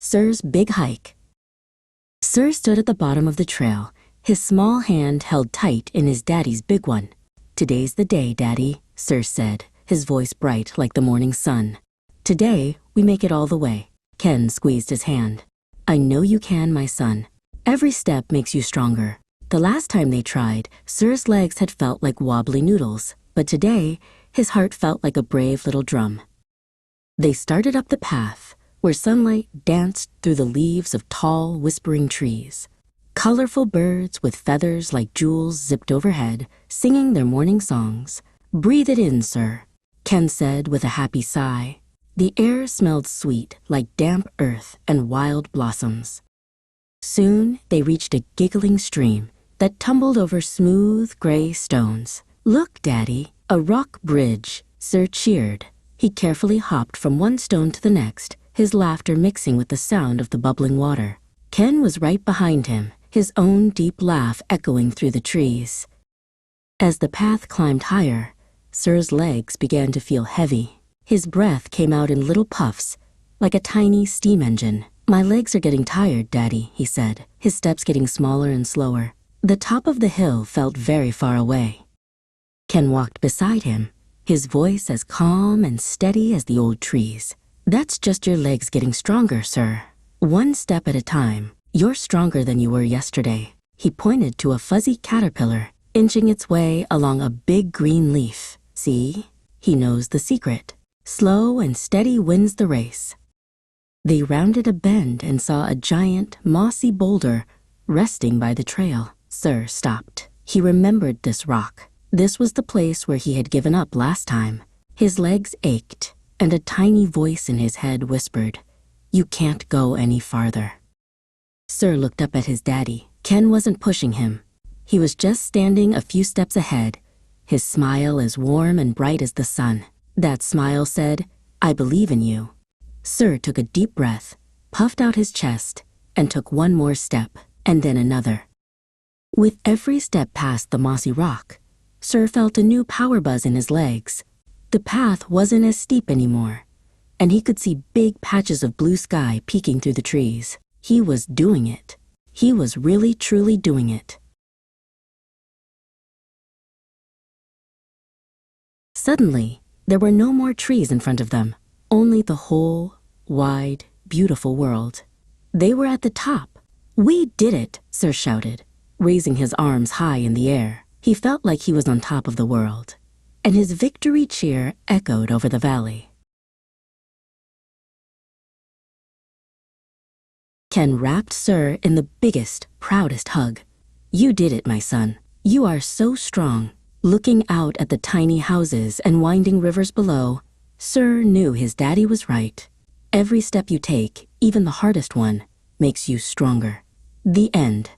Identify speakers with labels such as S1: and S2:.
S1: Sir's Big Hike. Sir stood at the bottom of the trail, his small hand held tight in his daddy's big one. "Today's the day, Daddy," Sir said, his voice bright like the morning sun. "Today, we make it all the way." Ken squeezed his hand. "I know you can, my son. Every step makes you stronger." The last time they tried, Sir's legs had felt like wobbly noodles, but today, his heart felt like a brave little drum. They started up the path, where sunlight danced through the leaves of tall, whispering trees. Colorful birds with feathers like jewels zipped overhead, singing their morning songs. "Breathe it in, Sir," Ken said with a happy sigh. The air smelled sweet, like damp earth and wild blossoms. Soon they reached a giggling stream that tumbled over smooth, gray stones. "Look, Daddy, a rock bridge," Sir cheered. He carefully hopped from one stone to the next, his laughter mixing with the sound of the bubbling water. Ken was right behind him, his own deep laugh echoing through the trees. As the path climbed higher, Sir's legs began to feel heavy. His breath came out in little puffs, like a tiny steam engine. "My legs are getting tired, Daddy," he said, his steps getting smaller and slower. The top of the hill felt very far away. Ken walked beside him, his voice as calm and steady as the old trees. "That's just your legs getting stronger, Sir. One step at a time. You're stronger than you were yesterday." He pointed to a fuzzy caterpillar, inching its way along a big green leaf. "See? He knows the secret. Slow and steady wins the race." They rounded a bend and saw a giant, mossy boulder resting by the trail. Sir stopped. He remembered this rock. This was the place where he had given up last time. His legs ached, and a tiny voice in his head whispered, "You can't go any farther." Sir looked up at his daddy. Ken wasn't pushing him. He was just standing a few steps ahead, his smile as warm and bright as the sun. That smile said, "I believe in you." Sir took a deep breath, puffed out his chest, and took one more step, and then another. With every step past the mossy rock, Sir felt a new power buzz in his legs. The path wasn't as steep anymore, and he could see big patches of blue sky peeking through the trees. He was doing it. He was really, truly doing it. Suddenly, there were no more trees in front of them, only the whole, wide, beautiful world. They were at the top. "We did it," Sir shouted, raising his arms high in the air. He felt like he was on top of the world, and his victory cheer echoed over the valley. Ken wrapped Sir in the biggest, proudest hug. "You did it, my son. You are so strong." Looking out at the tiny houses and winding rivers below, Sir knew his daddy was right. Every step you take, even the hardest one, makes you stronger. The end.